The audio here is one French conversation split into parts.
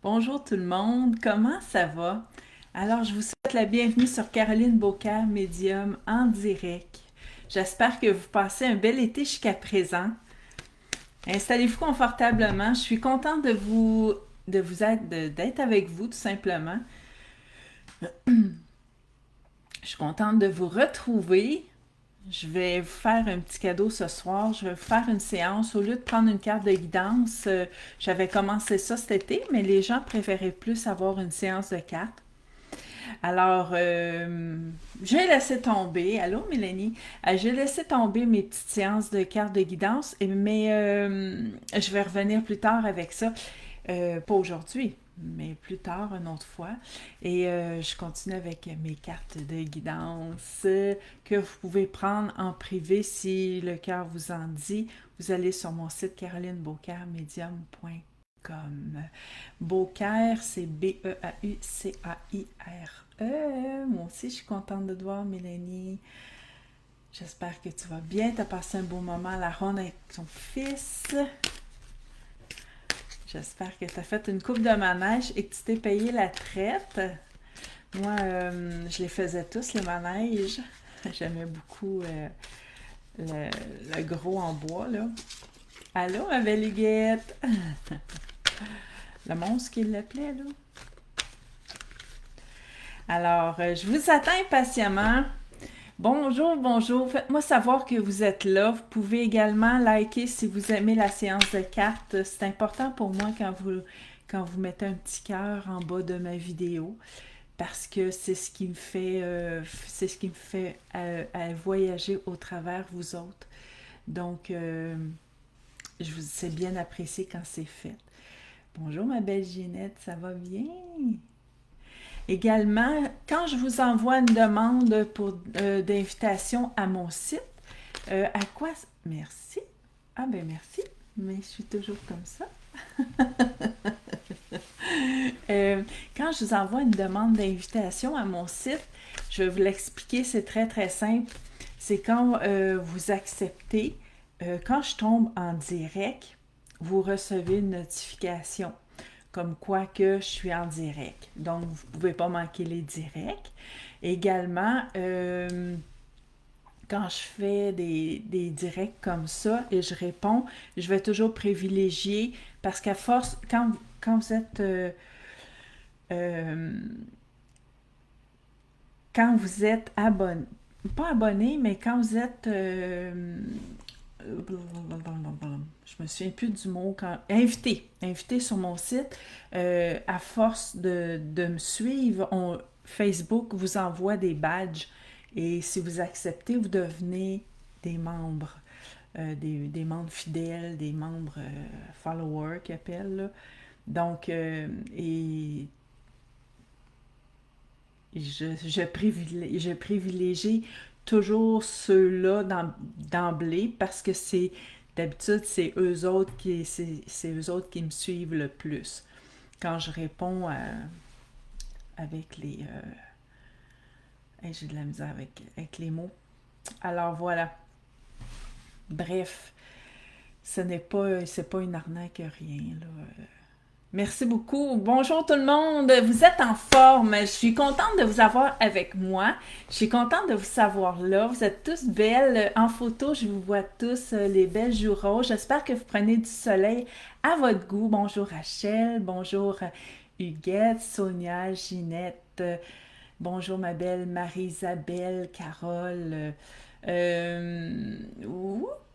Bonjour tout le monde, comment ça va? Alors, je vous souhaite la bienvenue sur Caroline Beaucaire, médium en direct. J'espère que vous passez un bel été jusqu'à présent. Installez-vous confortablement. Je suis contente d'être avec vous, tout simplement. Je suis contente de vous retrouver. Je vais vous faire un petit cadeau ce soir. Je vais vous faire une séance. Au lieu de prendre une carte de guidance, j'avais commencé ça cet été, mais les gens préféraient plus avoir une séance de cartes. Alors, j'ai laissé tomber. Allô, Mélanie? J'ai laissé tomber mes petites séances de cartes de guidance, mais je vais revenir plus tard avec ça. Pas aujourd'hui, mais plus tard, une autre fois. Et je continue avec mes cartes de guidance que vous pouvez prendre en privé si le cœur vous en dit. Vous allez sur mon site carolinebaucaire.medium.com. Beaucaire, c'est Beaucaire. Moi aussi, je suis contente de te voir, Mélanie. J'espère que tu vas bien. Tu as passé un beau moment à la ronde avec ton fils. J'espère que tu as fait une coupe de manège et que tu t'es payé la traite. Moi, je les faisais tous, les manèges. J'aimais beaucoup le gros en bois, là. Allô, ma belle Huguette? Le monstre qui l'appelait, là. Alors, je vous attends impatiemment. Bonjour, bonjour. Faites-moi savoir que vous êtes là. Vous pouvez également liker si vous aimez la séance de cartes. C'est important pour moi quand vous mettez un petit cœur en bas de ma vidéo parce que c'est ce qui me fait voyager au travers vous autres. Donc, c'est bien apprécié quand c'est fait. Bonjour ma belle Ginette, ça va bien? Également, quand je vous envoie une demande d'invitation à mon site, à quoi... Merci. Ah ben merci, mais je suis toujours comme ça. Quand je vous envoie une demande d'invitation à mon site, je vais vous l'expliquer, c'est très très simple. C'est quand vous acceptez, quand je tombe en direct, vous recevez une notification comme quoi que je suis en direct. Donc, vous ne pouvez pas manquer les directs. Également, quand je fais des directs comme ça et je réponds, je vais toujours privilégier parce qu'à force, quand vous êtes euh, quand vous êtes abonné, pas abonné, mais quand vous êtes je me souviens plus du mot, invité sur mon site, à force de me suivre, Facebook vous envoie des badges et si vous acceptez, vous devenez des membres, des membres fidèles, des membres followers qu'ils appellent, là. Donc, et je privilégie toujours ceux-là d'emblée parce que d'habitude, c'est eux autres qui me suivent le plus. Quand je réponds avec les... j'ai de la misère avec les mots. Alors voilà. Bref, c'est pas une arnaque, rien, là. Merci beaucoup. Bonjour tout le monde. Vous êtes en forme. Je suis contente de vous avoir avec moi. Je suis contente de vous savoir là. Vous êtes tous belles. En photo, je vous vois tous les belles joues roses. J'espère que vous prenez du soleil à votre goût. Bonjour Rachel. Bonjour Huguette, Sonia, Ginette. Bonjour ma belle Marie-Isabelle, Carole.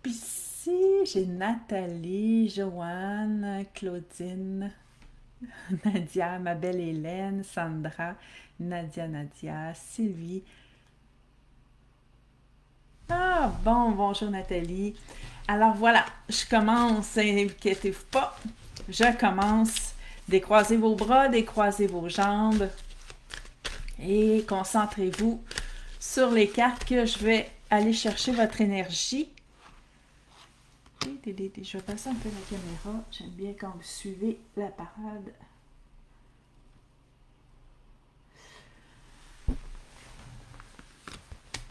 Ici, j'ai Nathalie, Joanne, Claudine. Nadia, ma belle Hélène, Sandra, Nadia, Sylvie. Ah, bonjour Nathalie. Alors voilà, je commence, inquiétez-vous pas, je commence. Décroisez vos bras, décroisez vos jambes et concentrez-vous sur les cartes que je vais aller chercher votre énergie. Je vais passer un peu la caméra, j'aime bien quand vous suivez la parade.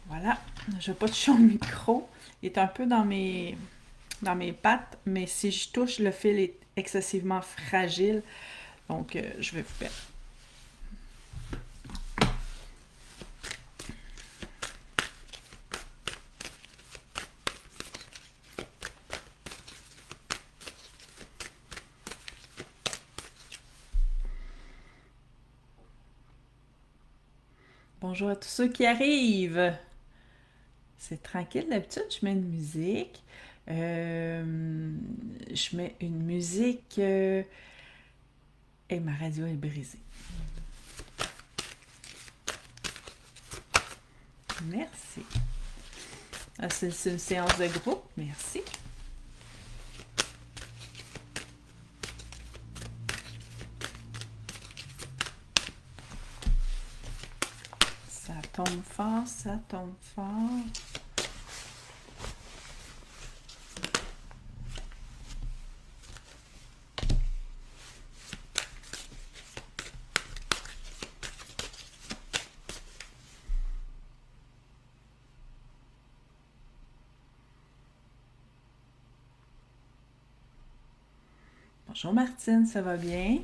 Voilà, je n'ai pas touché au micro. Il est un peu dans mes pattes, mais si je touche, le fil est excessivement fragile. Donc, je vais vous perdre. Bonjour à tous ceux qui arrivent. C'est tranquille, d'habitude, je mets une musique. Je mets une musique et ma radio est brisée. Merci. Ah, c'est une séance de groupe. Merci. Ça tombe fort, ça tombe fort. Bonjour Martine, ça va bien?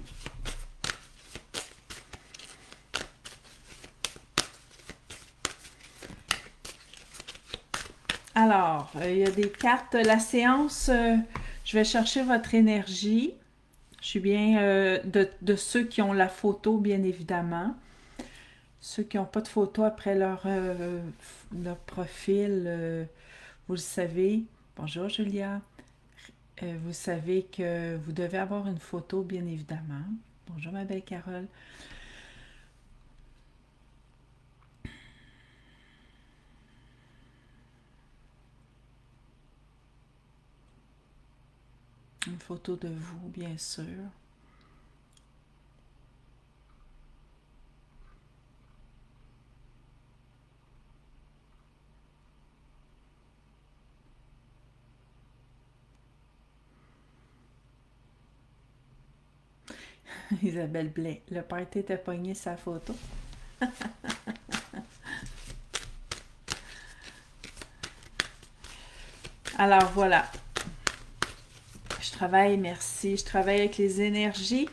Alors, il y a des cartes. La séance, je vais chercher votre énergie. Je suis bien de ceux qui ont la photo, bien évidemment. Ceux qui n'ont pas de photo après leur profil, vous le savez. Bonjour Julia. Vous savez que vous devez avoir une photo, bien évidemment. Bonjour ma belle Carole. Une photo de vous, bien sûr. Isabelle Blais. Le party était pogné sa photo. Alors voilà. Je travaille, merci. Je travaille avec les énergies.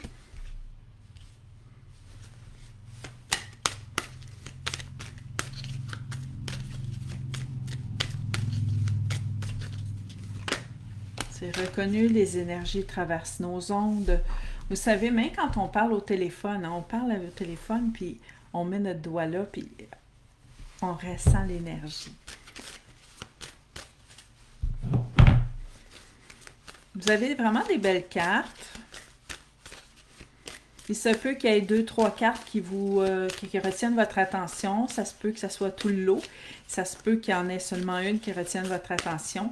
C'est reconnu, les énergies traversent nos ondes. Vous savez, même quand on parle au téléphone, hein, on parle au téléphone, puis on met notre doigt là, puis on ressent l'énergie. Vous avez vraiment des belles cartes. Il se peut qu'il y ait 2-3 cartes qui retiennent votre attention. Ça se peut que ça soit tout le lot. Ça se peut qu'il y en ait seulement une qui retienne votre attention,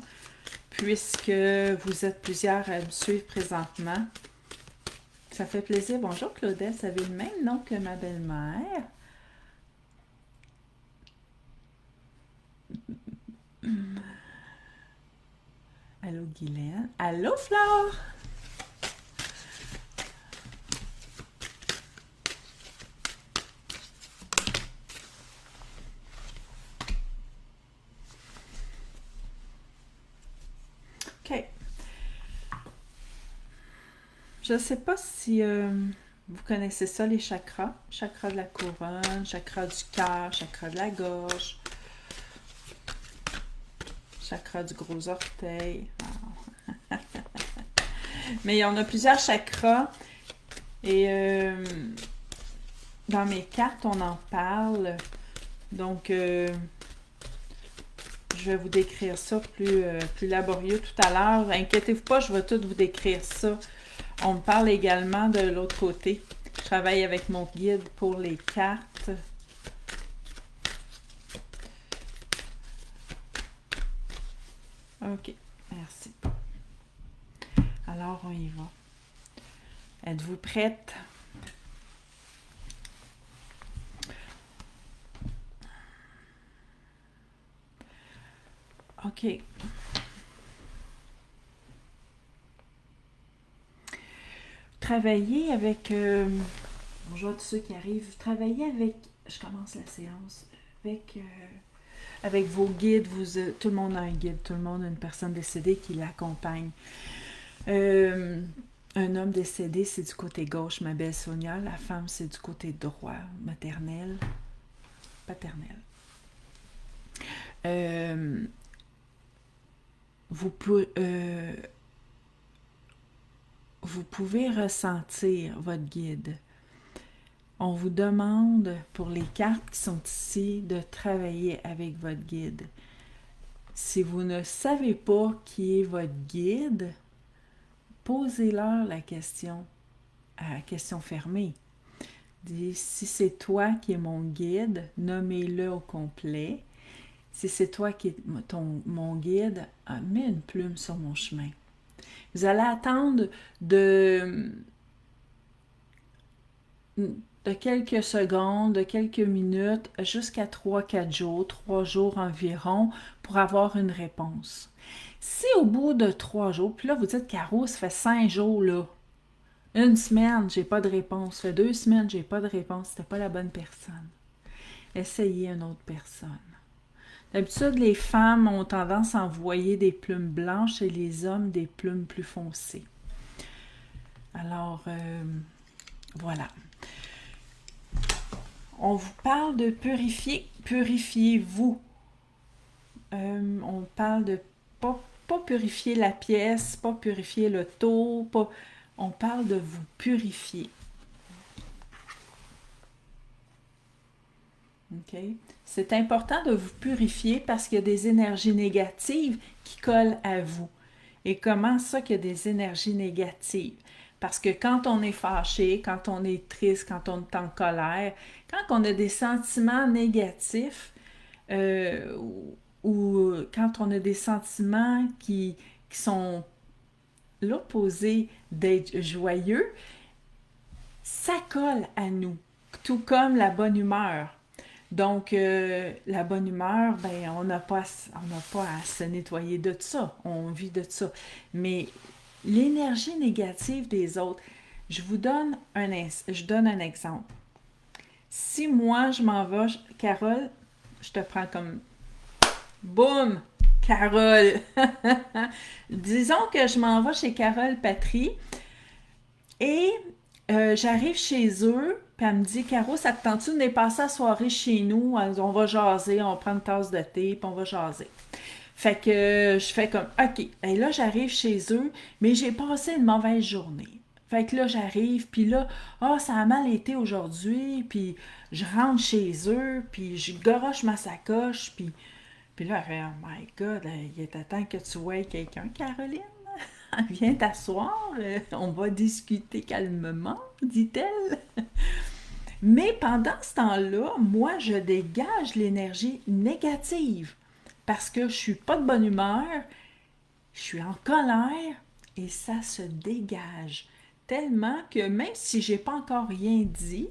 puisque vous êtes plusieurs à me suivre présentement. Ça fait plaisir. Bonjour Claudette, vous avez le même nom que ma belle-mère. Allô Guylaine. Allô Flore. OK. Je ne sais pas si vous connaissez ça, les chakras. Chakra de la couronne, chakra du cœur, chakra de la gorge, chakra du gros orteil. Mais il y en a plusieurs chakras. Et dans mes cartes, on en parle. Donc, je vais vous décrire ça plus laborieux tout à l'heure. Inquiétez-vous pas, je vais tout vous décrire ça. On me parle également de l'autre côté. Je travaille avec mon guide pour les cartes. OK, merci. Alors, on y va. Êtes-vous prête? OK. Travailler avec... bonjour à tous ceux qui arrivent. Travailler avec... Je commence la séance. Avec vos guides. Tout le monde a un guide. Tout le monde a une personne décédée qui l'accompagne. Un homme décédé, c'est du côté gauche, ma belle Sonia. La femme, c'est du côté droit, maternel, paternel. Euh, vous, vous pouvez ressentir votre guide. On vous demande, pour les cartes qui sont ici, de travailler avec votre guide. Si vous ne savez pas qui est votre guide, posez-leur la question, à question fermée. Dis, si c'est toi qui es mon guide, nommez-le au complet. Si c'est toi qui es mon guide, mets une plume sur mon chemin. Vous allez attendre de quelques secondes, de quelques minutes, jusqu'à 3-4 jours, 3 jours environ, pour avoir une réponse. Si au bout de 3 jours, puis là vous dites, Caro, ça fait 5 jours là, une semaine, j'ai pas de réponse, ça fait 2 semaines, j'ai pas de réponse, c'était pas la bonne personne. Essayez une autre personne. D'habitude, les femmes ont tendance à envoyer des plumes blanches et les hommes des plumes plus foncées. Alors, voilà. On vous parle de purifier. Purifiez-vous. On parle de pas purifier la pièce, pas purifier le taux, on parle de vous purifier. OK? C'est important de vous purifier parce qu'il y a des énergies négatives qui collent à vous. Et comment ça qu'il y a des énergies négatives? Parce que quand on est fâché, quand on est triste, quand on est en colère, quand on a des sentiments négatifs, ou quand on a des sentiments qui sont l'opposé d'être joyeux, ça colle à nous, tout comme la bonne humeur. Donc, la bonne humeur, ben, on n'a pas à se nettoyer de ça. On vit de ça. Mais l'énergie négative des autres, je donne un exemple. Si moi, je m'en vais, Carole, je te prends comme boum, Carole. Disons que je m'en vais chez Carole Patry et j'arrive chez eux. Puis elle me dit, Caro, ça te tente-tu de passer la soirée chez nous? On va jaser, on prend une tasse de thé, puis on va jaser. Fait que je fais comme, OK. Et là, j'arrive chez eux, mais j'ai passé une mauvaise journée. Fait que là, j'arrive, puis là, ça a mal été aujourd'hui, puis je rentre chez eux, puis je garoche ma sacoche, puis là, elle fait, oh my God, il était temps que tu voies quelqu'un, Caroline. Viens t'asseoir, on va discuter calmement, dit-elle. Mais pendant ce temps-là, moi, je dégage l'énergie négative parce que je suis pas de bonne humeur, je suis en colère et ça se dégage tellement que même si j'ai pas encore rien dit,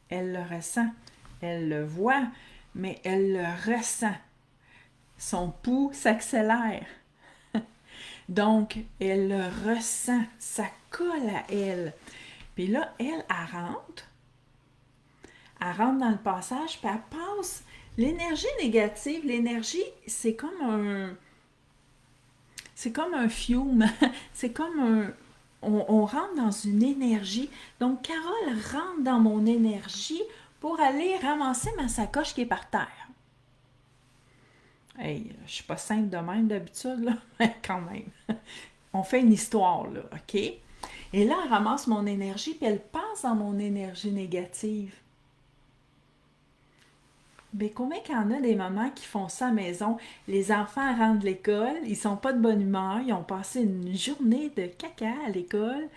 elle le ressent, elle le voit, mais elle le ressent. Son pouls s'accélère. Donc, elle le ressent, ça colle à elle. Puis là, elle rentre dans le passage, puis elle passe. L'énergie négative, c'est comme un fume, c'est comme on rentre dans une énergie. Donc, Carole rentre dans mon énergie pour aller ramasser ma sacoche qui est par terre. Hey, je suis pas simple de même d'habitude, là, mais quand même. On fait une histoire, là, OK? Et là, elle ramasse mon énergie, puis elle passe dans mon énergie négative. Mais combien qu'il y en a des mamans qui font ça à la maison? Les enfants rentrent de l'école, ils sont pas de bonne humeur, ils ont passé une journée de caca à l'école,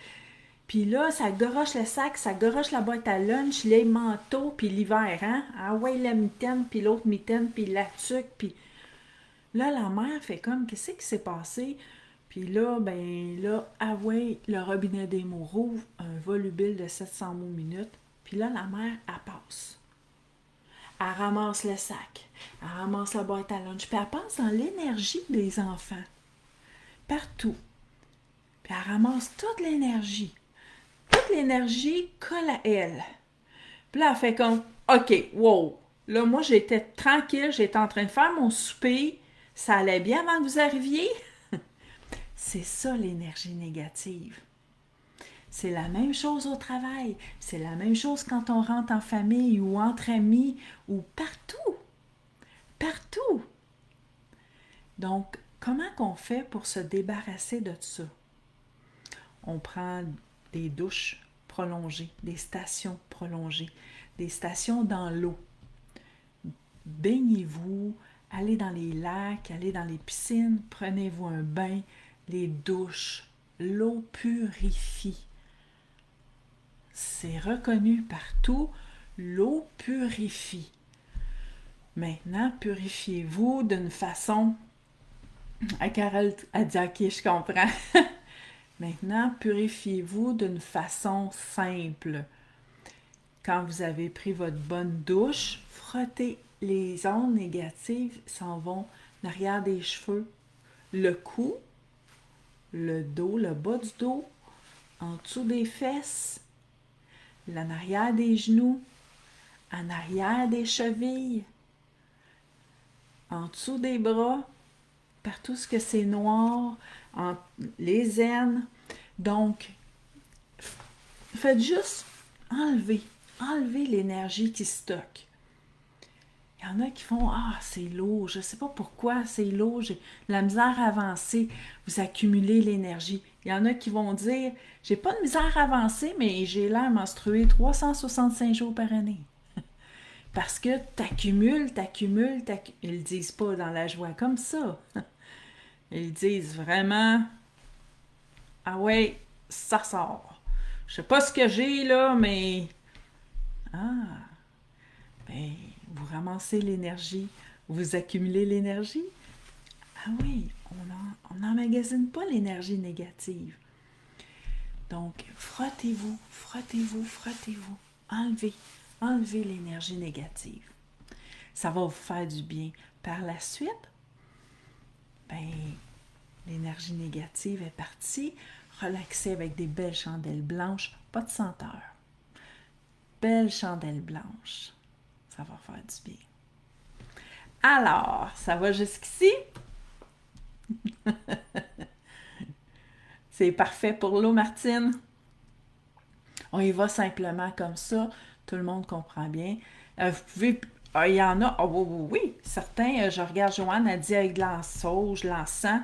puis là, ça goroche le sac, ça goroche la boîte à lunch, les manteaux, puis l'hiver, hein? Ah ouais, la mitaine, puis l'autre mitaine, puis la tuque, puis... Là, la mère fait comme, qu'est-ce qui s'est passé? Puis là, ah ouais, le robinet des mots rouvre, un volubile de 700 mots minute. Puis là, la mère, elle passe. Elle ramasse le sac, elle ramasse la boîte à lunch, puis elle passe dans l'énergie des enfants. Partout. Puis elle ramasse toute l'énergie. Toute l'énergie colle à elle. Puis là, elle fait comme, OK, wow. Là, moi, j'étais tranquille, j'étais en train de faire mon souper. Ça allait bien avant que vous arriviez? C'est ça l'énergie négative. C'est la même chose au travail, c'est la même chose quand on rentre en famille ou entre amis ou partout, partout. Donc, comment qu'on fait pour se débarrasser de ça? On prend des douches prolongées, des stations prolongées, des stations dans l'eau. Baignez-vous, allez dans les lacs, allez dans les piscines, prenez-vous un bain, les douches. L'eau purifie. C'est reconnu partout, l'eau purifie. Maintenant, purifiez-vous d'une façon... Carole a dit « Ok, je comprends. » Maintenant, purifiez-vous d'une façon simple. Quand vous avez pris votre bonne douche, frottez les ondes négatives, s'en vont en arrière des cheveux, le cou, le dos, le bas du dos, en dessous des fesses, en arrière des genoux, en arrière des chevilles, en dessous des bras, partout ce que c'est noir, les aines. Donc, faites juste enlever l'énergie qui stocke. Il y en a qui font « Ah, c'est lourd, je ne sais pas pourquoi c'est lourd, j'ai la misère à avancer. » Vous accumulez l'énergie. Il y en a qui vont dire « J'ai pas de misère à avancer, mais j'ai l'air menstruée 365 jours par année. » Parce que t'accumules. Ils le disent pas dans la joie comme ça. Ils disent vraiment « Ah ouais, ça sort. Je sais pas ce que j'ai là, mais... » Ah, ben, vous ramassez l'énergie, vous accumulez l'énergie. Ah oui, on n'emmagasine pas l'énergie négative. Donc, frottez-vous. Enlevez l'énergie négative. Ça va vous faire du bien. Par la suite, ben, l'énergie négative est partie. Relaxez avec des belles chandelles blanches, pas de senteur. Belles chandelles blanches. Ça va faire du bien. Alors, ça va jusqu'ici? C'est parfait pour l'eau, Martine. On y va simplement comme ça. Tout le monde comprend bien. Vous pouvez... il y en a... oui, certains. Je regarde Joanne, elle dit avec de l'encens, l'encens.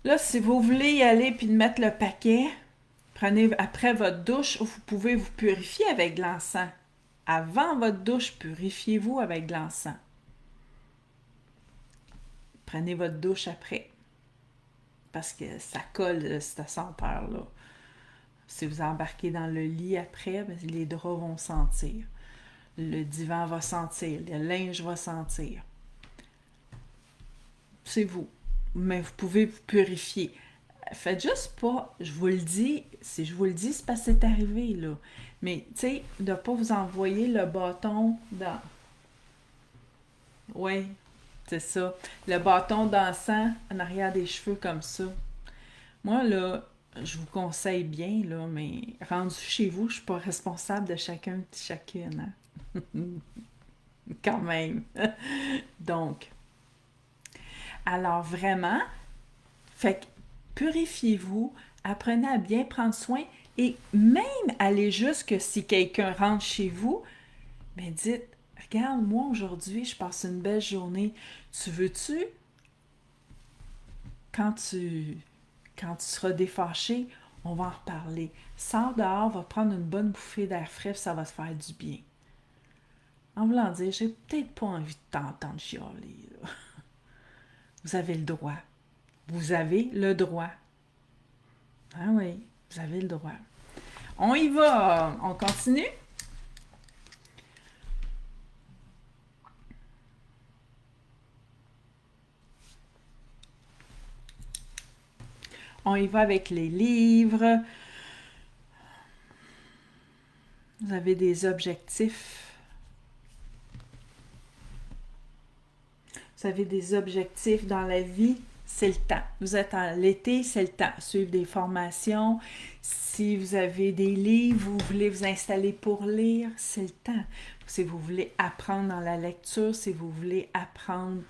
Là, si vous voulez y aller puis de mettre le paquet, prenez après votre douche, vous pouvez vous purifier avec de l'encens. Avant votre douche, purifiez-vous avec de l'encens. Prenez votre douche après. Parce que ça colle, cette senteur-là. Si vous embarquez dans le lit après, les draps vont sentir. Le divan va sentir. Le linge va sentir. C'est vous. Mais vous pouvez vous purifier. Faites juste pas, je vous le dis, si je vous le dis, c'est parce que c'est arrivé, là. Mais, tu sais, de ne pas vous envoyer le bâton dans... Oui, c'est ça. Le bâton d'encens en arrière des cheveux comme ça. Moi, là, je vous conseille bien, là, mais rendu chez vous, je suis pas responsable de chacune. Hein? Quand même. Donc, alors vraiment, fait que purifiez-vous, apprenez à bien prendre soin et même allez jusque si quelqu'un rentre chez vous, mais dites, regarde, moi aujourd'hui, je passe une belle journée. Tu veux-tu, quand tu seras défâché, on va en reparler. Sors dehors, va prendre une bonne bouffée d'air frais, ça va te faire du bien. En voulant dire, j'ai peut-être pas envie de t'entendre chialer. Là. Vous avez le droit. Vous avez le droit. Ah oui, vous avez le droit. On y va. On continue? On y va avec les livres. Vous avez des objectifs. Vous avez des objectifs dans la vie. C'est le temps. Vous êtes en l'été, c'est le temps. Suivre des formations. Si vous avez des livres, vous voulez vous installer pour lire, c'est le temps. Si vous voulez apprendre dans la lecture, si vous voulez apprendre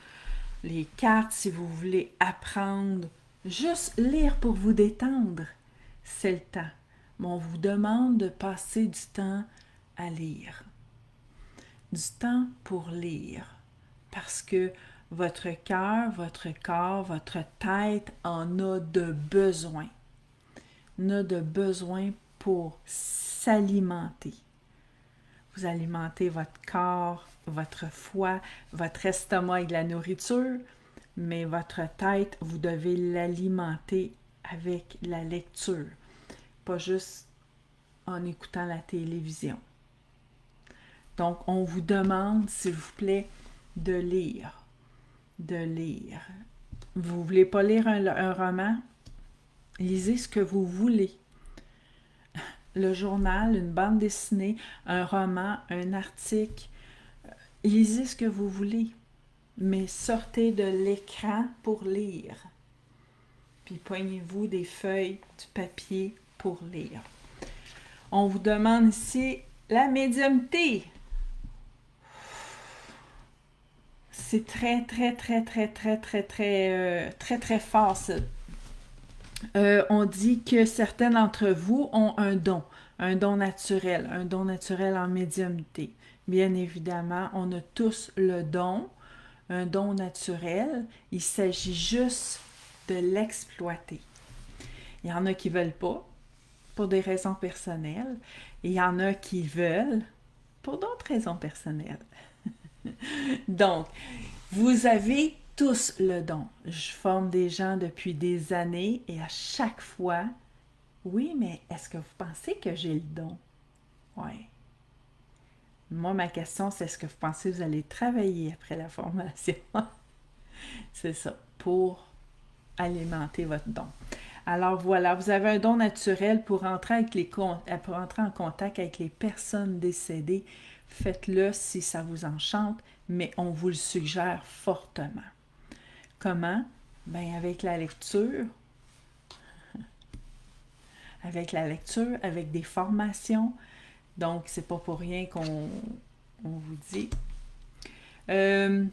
les cartes, si vous voulez apprendre Juste lire pour vous détendre, c'est le temps. Mais on vous demande de passer du temps à lire. Du temps pour lire. Parce que votre cœur, votre corps, votre tête en a de besoin. En a de besoin pour s'alimenter. Vous alimentez votre corps, votre foie, votre estomac avec de la nourriture, mais votre tête, vous devez l'alimenter avec la lecture, pas juste en écoutant la télévision. Donc, on vous demande, s'il vous plaît, de lire. De lire. Vous ne voulez pas lire un roman? Lisez ce que vous voulez. Le journal, une bande dessinée, un roman, un article. Lisez ce que vous voulez. Mais sortez de l'écran pour lire. Puis poignez-vous des feuilles, du papier pour lire. On vous demande ici la médiumnité. C'est très fort, ça. On dit que certains d'entre vous ont un don naturel en médiumnité. Bien évidemment, on a tous le don, un don naturel. Il s'agit juste de l'exploiter. Il y en a qui ne veulent pas, pour des raisons personnelles, et il y en a qui veulent, pour d'autres raisons personnelles. Donc, vous avez tous le don. Je forme des gens depuis des années et à chaque fois, oui, mais est-ce que vous pensez que j'ai le don? Oui. Moi, ma question, c'est est-ce que vous pensez que vous allez travailler après la formation? C'est ça, pour alimenter votre don. Alors voilà, vous avez un don naturel pour entrer en contact avec les personnes décédées. Faites-le si ça vous enchante, mais on vous le suggère fortement. Comment? Bien, avec la lecture, avec des formations. Donc, c'est pas pour rien qu'on vous dit. Il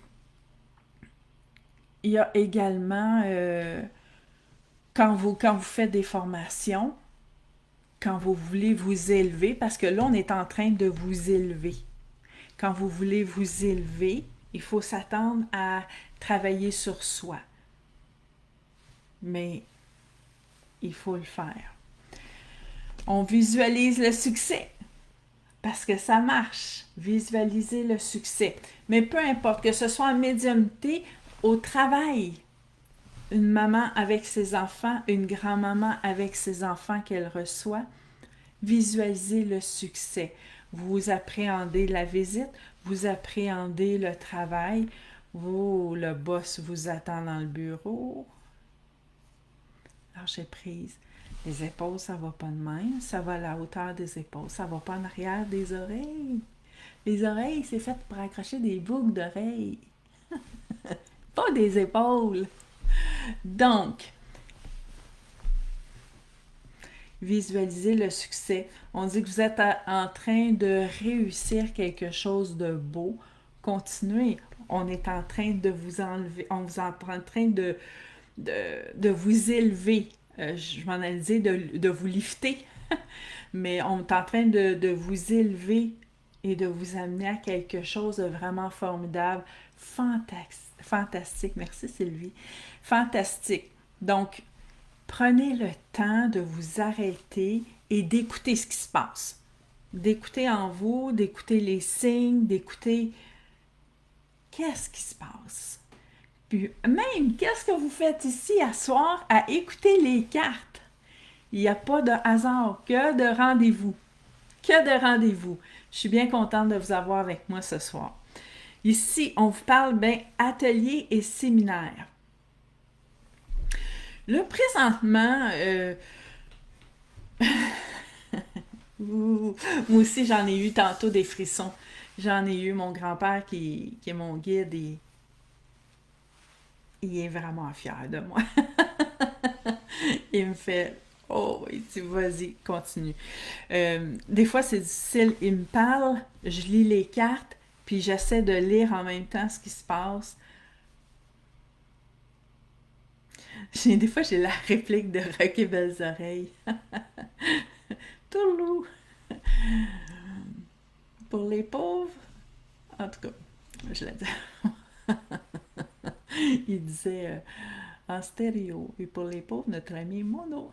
y a également, quand vous faites des formations, quand vous voulez vous élever, parce que là, on est en train de vous élever. Quand vous voulez vous élever, il faut s'attendre à travailler sur soi. Mais il faut le faire. On visualise le succès parce que ça marche. Visualiser le succès. Mais peu importe, que ce soit en médiumnité, au travail, une maman avec ses enfants, une grand-maman avec ses enfants qu'elle reçoit, visualisez le succès. Vous appréhendez la visite, vous appréhendez le travail, le boss vous attend dans le bureau. Lâchez prise. Les épaules, ça va pas de même, ça va à la hauteur des épaules, ça va pas en arrière des oreilles. Les oreilles, c'est fait pour accrocher des boucles d'oreilles, pas des épaules. Donc, visualisez le succès. On dit que vous êtes en train de réussir quelque chose de beau. Continuez. On est en train de vous enlever, on est en train de vous élever. Je m'en allais dire de vous lifter, mais on est en train de vous élever et de vous amener à quelque chose de vraiment formidable, fantastique. Merci Sylvie. Fantastique. Donc, prenez le temps de vous arrêter et d'écouter ce qui se passe. D'écouter en vous, d'écouter les signes, d'écouter qu'est-ce qui se passe. Puis même, qu'est-ce que vous faites ici à soir à écouter les cartes? Il n'y a pas de hasard, que de rendez-vous. Que de rendez-vous. Je suis bien contente de vous avoir avec moi ce soir. Ici, on vous parle atelier et séminaire. Là, présentement, moi aussi, j'en ai eu tantôt des frissons. J'en ai eu mon grand-père qui est mon guide et il est vraiment fier de moi. Il me fait « Oh, vas-y, continue. » Des fois, c'est difficile. Il me parle, je lis les cartes, puis j'essaie de lire en même temps ce qui se passe. Des fois, j'ai la réplique de Rocky Belles Oreilles. Tourlou! Pour les pauvres. En tout cas, je l'ai dit. Il disait en stéréo. Et pour les pauvres, notre ami mono.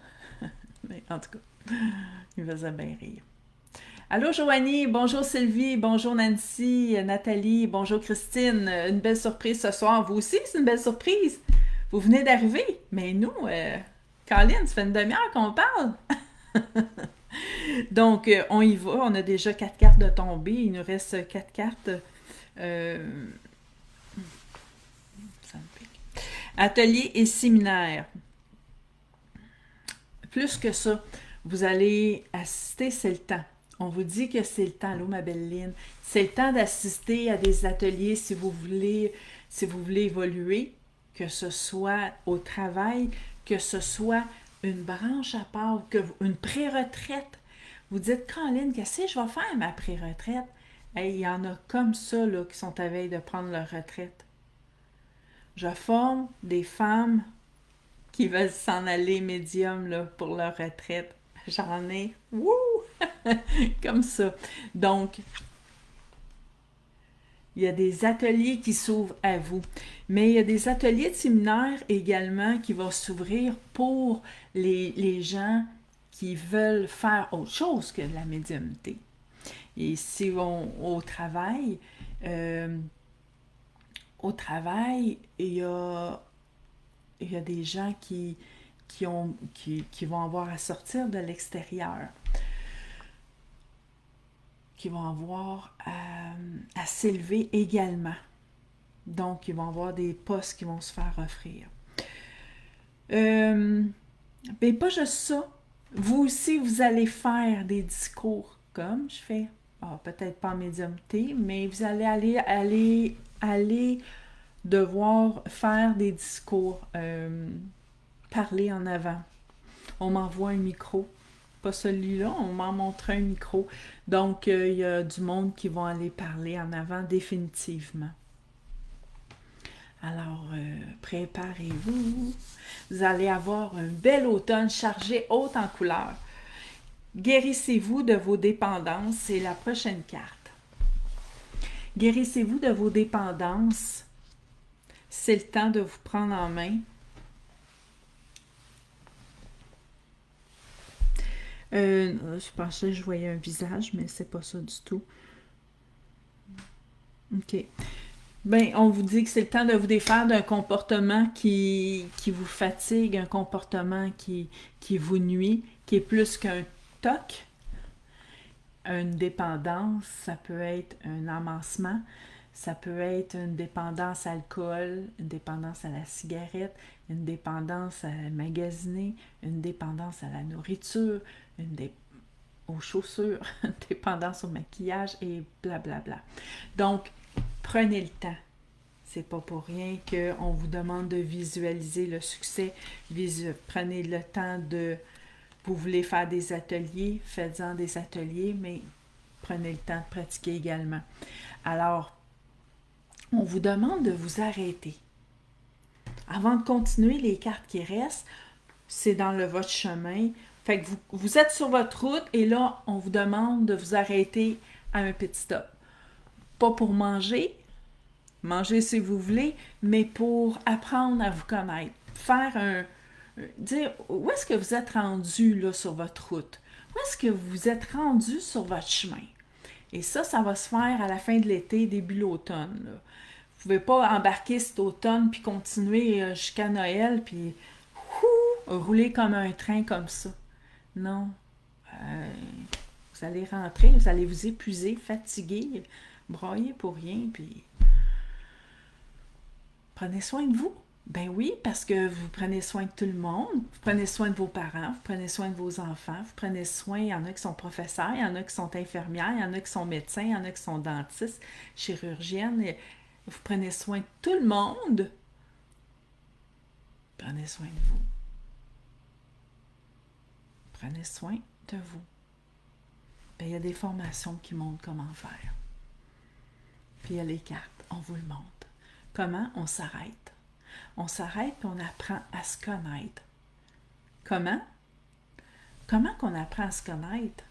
Mais en tout cas, il faisait bien rire. Allô Joanie, bonjour Sylvie, bonjour Nancy, Nathalie, bonjour Christine. Une belle surprise ce soir. Vous aussi, c'est une belle surprise. Vous venez d'arriver. Mais nous, Colin, ça fait une demi-heure qu'on parle. Donc, on y va. On a déjà 4 cartes de tombée. Il nous reste 4 cartes. Euh, ça me pique. Atelier et séminaire. Plus que ça, vous allez assister, c'est le temps. On vous dit que c'est le temps. Allô, ma belle Lynn. C'est le temps d'assister à des ateliers si vous voulez évoluer, que ce soit au travail, que ce soit une branche à part, une pré-retraite. Vous dites, Colin, qu'est-ce que je vais faire ma pré-retraite? Hey, il y en a comme ça là, qui sont à veille de prendre leur retraite. Je forme des femmes qui veulent s'en aller médium là, pour leur retraite. J'en ai, wouh, comme ça. Donc, il y a des ateliers qui s'ouvrent à vous. Mais il y a des ateliers de séminaire également qui vont s'ouvrir pour les gens qui veulent faire autre chose que de la médiumnité. Et si on, euh, au travail, il y a des gens qui vont avoir à sortir de l'extérieur, qui vont avoir à s'élever également. Donc, ils vont avoir des postes qui vont se faire offrir. Mais pas juste ça. Vous aussi, vous allez faire des discours comme je fais. Peut-être pas en médiumnité, mais vous allez aller devoir faire des discours, parler en avant. On m'envoie un micro. Pas celui-là, on m'en montre un micro. Donc, il y a du monde qui vont aller parler en avant définitivement. Alors, préparez-vous. Vous allez avoir un bel automne chargé haut en couleurs. Guérissez-vous de vos dépendances, c'est la prochaine carte. Guérissez-vous de vos dépendances. C'est le temps de vous prendre en main. Je pensais que je voyais un visage, mais c'est pas ça du tout. OK. Ben, on vous dit que c'est le temps de vous défaire d'un comportement qui vous fatigue, un comportement qui vous nuit, qui est plus qu'un toc, une dépendance, ça peut être un amancement, ça peut être une dépendance à l'alcool, une dépendance à la cigarette, une dépendance à magasiner, une dépendance à la nourriture, aux chaussures, une dépendance au maquillage et blablabla. Donc, prenez le temps. C'est pas pour rien qu'on vous demande de visualiser le succès. Prenez le temps de... Vous voulez faire des ateliers, faites-en des ateliers, mais prenez le temps de pratiquer également. Alors, on vous demande de vous arrêter. Avant de continuer, les cartes qui restent, c'est dans votre chemin. Fait que vous êtes sur votre route et là, on vous demande de vous arrêter à un petit stop. Pas pour manger si vous voulez, mais pour apprendre à vous connaître. Dire où est-ce que vous êtes rendu là sur votre route? Où est-ce que vous êtes rendu sur votre chemin? Et ça va se faire à la fin de l'été, début de l'automne. Là. Vous ne pouvez pas embarquer cet automne puis continuer jusqu'à Noël puis rouler comme un train comme ça. Non. Vous allez rentrer, vous allez vous épuiser, fatiguer, broyer pour rien, puis prenez soin de vous. Ben oui, parce que vous prenez soin de tout le monde. Vous prenez soin de vos parents, vous prenez soin de vos enfants, vous prenez soin, il y en a qui sont professeurs, il y en a qui sont infirmières, il y en a qui sont médecins, il y en a qui sont dentistes, chirurgiennes. Vous prenez soin de tout le monde. Prenez soin de vous. Prenez soin de vous. Ben, il y a des formations qui montrent comment faire. Puis il y a les cartes, on vous le montre. Comment on s'arrête. On s'arrête et on apprend à se connaître. Comment? Comment qu'on apprend à se connaître?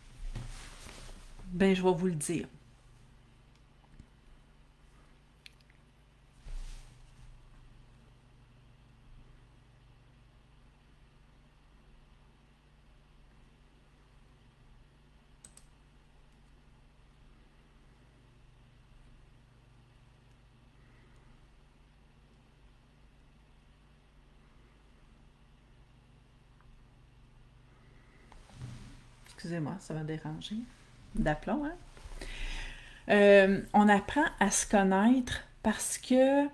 Ben, je vais vous le dire. Excusez-moi, ça va déranger. D'aplomb, hein? On apprend à se connaître parce que,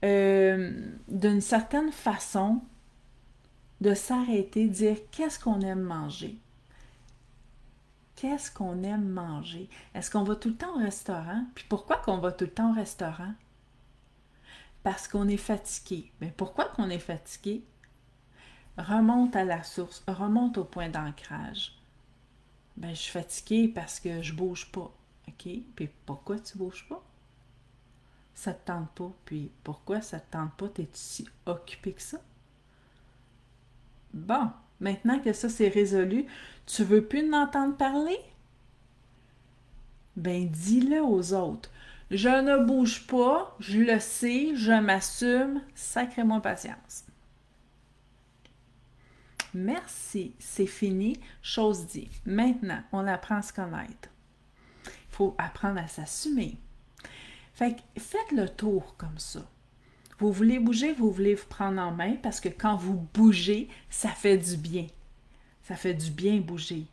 d'une certaine façon, de s'arrêter, dire qu'est-ce qu'on aime manger. Qu'est-ce qu'on aime manger? Est-ce qu'on va tout le temps au restaurant? Puis pourquoi qu'on va tout le temps au restaurant? Parce qu'on est fatigué. Mais pourquoi qu'on est fatigué? Remonte à la source, remonte au point d'ancrage. Ben, je suis fatiguée parce que je bouge pas. OK? Puis pourquoi tu bouges pas? Ça te tente pas. Puis pourquoi ça te tente pas? T'es-tu si occupé que ça? Bon, maintenant que ça c'est résolu, tu veux plus m'entendre parler? Ben, dis-le aux autres. Je ne bouge pas, je le sais, je m'assume, sacrez-moi patience. Merci, c'est fini, chose dit. Maintenant, on apprend à se connaître. Il faut apprendre à s'assumer. Fait que faites le tour comme ça. Vous voulez bouger, vous voulez vous prendre en main parce que quand vous bougez, ça fait du bien. Ça fait du bien bouger.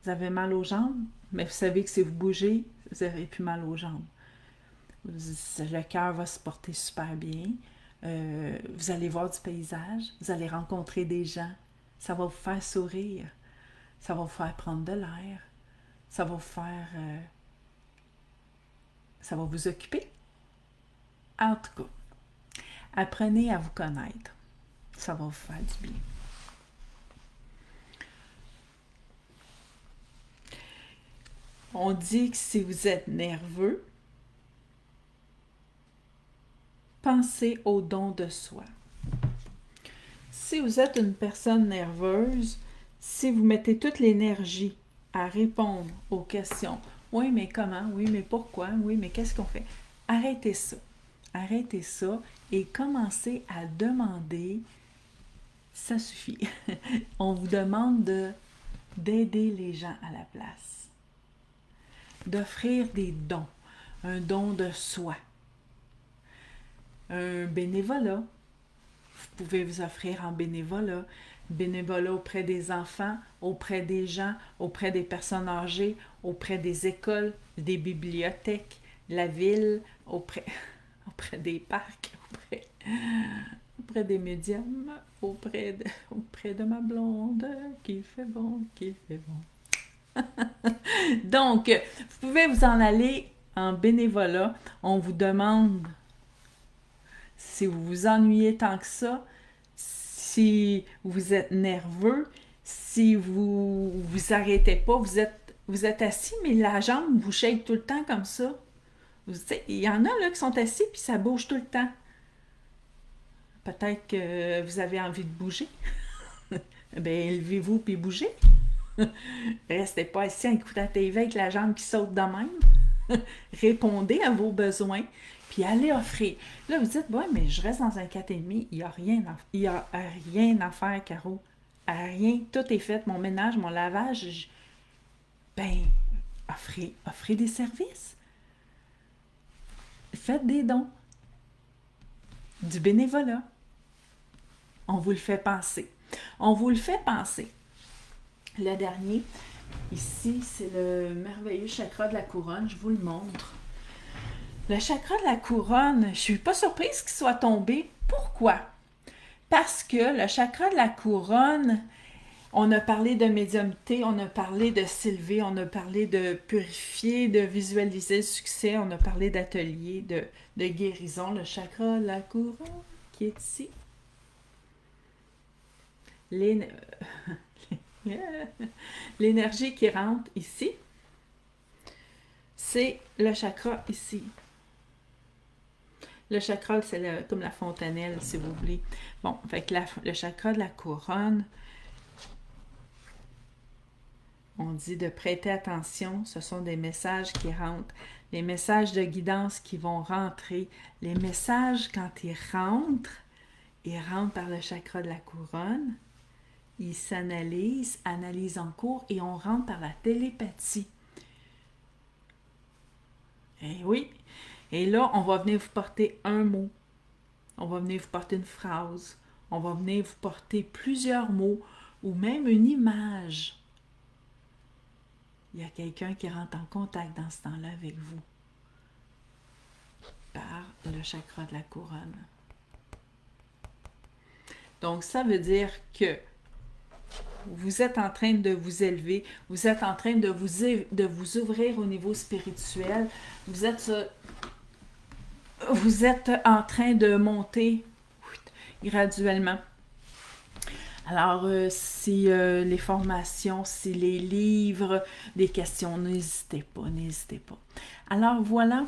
Vous avez mal aux jambes, mais vous savez que si vous bougez, vous n'aurez plus mal aux jambes. Le cœur va se porter super bien. Vous allez voir du paysage, vous allez rencontrer des gens. Ça va vous faire sourire. Ça va vous faire prendre de l'air. Ça va vous faire... ça va vous occuper. En tout cas, apprenez à vous connaître. Ça va vous faire du bien. On dit que si vous êtes nerveux, pensez au don de soi. Si vous êtes une personne nerveuse, si vous mettez toute l'énergie à répondre aux questions, oui, mais comment? Oui, mais pourquoi? Oui, mais qu'est-ce qu'on fait? Arrêtez ça. Arrêtez ça et commencez à demander. Ça suffit. On vous demande d'aider les gens à la place. D'offrir des dons. Un don de soi. Un bénévolat. Vous pouvez vous offrir en bénévolat. Bénévolat auprès des enfants, auprès des gens, auprès des personnes âgées, auprès des écoles, des bibliothèques, la ville, auprès des parcs, auprès des médiums, auprès de ma blonde, qu'il fait bon, qu'il fait bon. Donc, vous pouvez vous en aller en bénévolat. On vous demande, si vous vous ennuyez tant que ça, si vous êtes nerveux, si vous vous arrêtez pas, vous êtes assis, mais la jambe vous shake tout le temps comme ça. Il y en a là qui sont assis puis ça bouge tout le temps. Peut-être que vous avez envie de bouger. Ben, levez-vous puis bougez. Restez pas assis en écoutant la TV avec la jambe qui saute de même. Répondez à vos besoins, puis allez offrir. Là, vous dites, ouais, mais je reste dans un 4,5, il n'y a rien à faire, Caro. Rien, tout est fait, mon ménage, mon lavage. Ben, offrez des services. Faites des dons. Du bénévolat. On vous le fait penser. On vous le fait penser. Le dernier, ici, c'est le merveilleux chakra de la couronne. Je vous le montre. Le chakra de la couronne, je ne suis pas surprise qu'il soit tombé. Pourquoi? Parce que le chakra de la couronne, on a parlé de médiumnité, on a parlé de s'élever, on a parlé de purifier, de visualiser le succès, on a parlé d'atelier, de guérison. Le chakra de la couronne qui est ici. L'énergie qui rentre ici, c'est le chakra ici. Le chakra, c'est comme la fontanelle, si vous voulez. Bon, fait que le chakra de la couronne, on dit de prêter attention, ce sont des messages qui rentrent, les messages de guidance qui vont rentrer. Les messages, quand ils rentrent par le chakra de la couronne, ils s'analysent, analyse en cours, et on rentre par la télépathie. Et oui, et là, on va venir vous porter un mot, on va venir vous porter une phrase, on va venir vous porter plusieurs mots, ou même une image. Il y a quelqu'un qui rentre en contact dans ce temps-là avec vous par le chakra de la couronne. Donc, ça veut dire que vous êtes en train de vous élever, vous êtes en train de vous ouvrir au niveau spirituel, vous êtes en train de monter graduellement. Alors, si les formations, si les livres, des questions, n'hésitez pas, n'hésitez pas. Alors, voilà.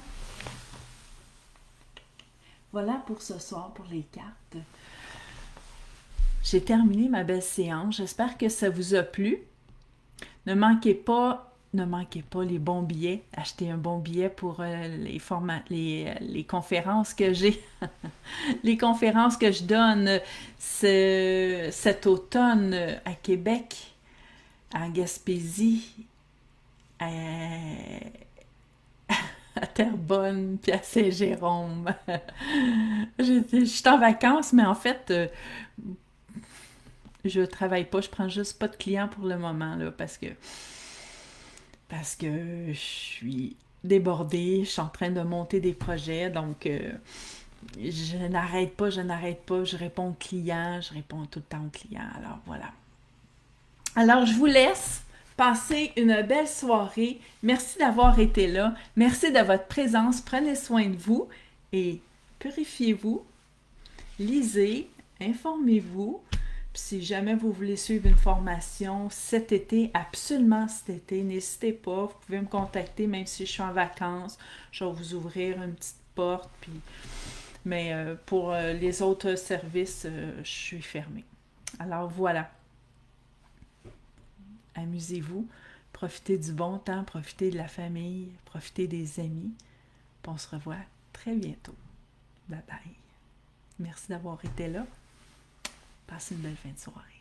Voilà pour ce soir, pour les cartes. J'ai terminé ma belle séance. J'espère que ça vous a plu. Ne manquez pas les bons billets. Achetez un bon billet pour les conférences que j'ai. Les conférences que je donne cet automne à Québec, à Gaspésie, à Terrebonne, puis à Saint-Jérôme. Je suis en vacances, mais en fait, je travaille pas, je prends juste pas de clients pour le moment, là, parce que je suis débordée, je suis en train de monter des projets, donc je n'arrête pas, je réponds aux clients, je réponds tout le temps aux clients, alors voilà. Alors, je vous laisse. Passez une belle soirée. Merci d'avoir été là. Merci de votre présence. Prenez soin de vous et purifiez-vous. Lisez, informez-vous. Puis si jamais vous voulez suivre une formation cet été, absolument cet été, n'hésitez pas. Vous pouvez me contacter même si je suis en vacances. Je vais vous ouvrir une petite porte. Mais pour les autres services, je suis fermée. Alors voilà. Amusez-vous, profitez du bon temps, profitez de la famille, profitez des amis. Puis on se revoit très bientôt. Bye bye. Merci d'avoir été là. Passez une belle fin de soirée.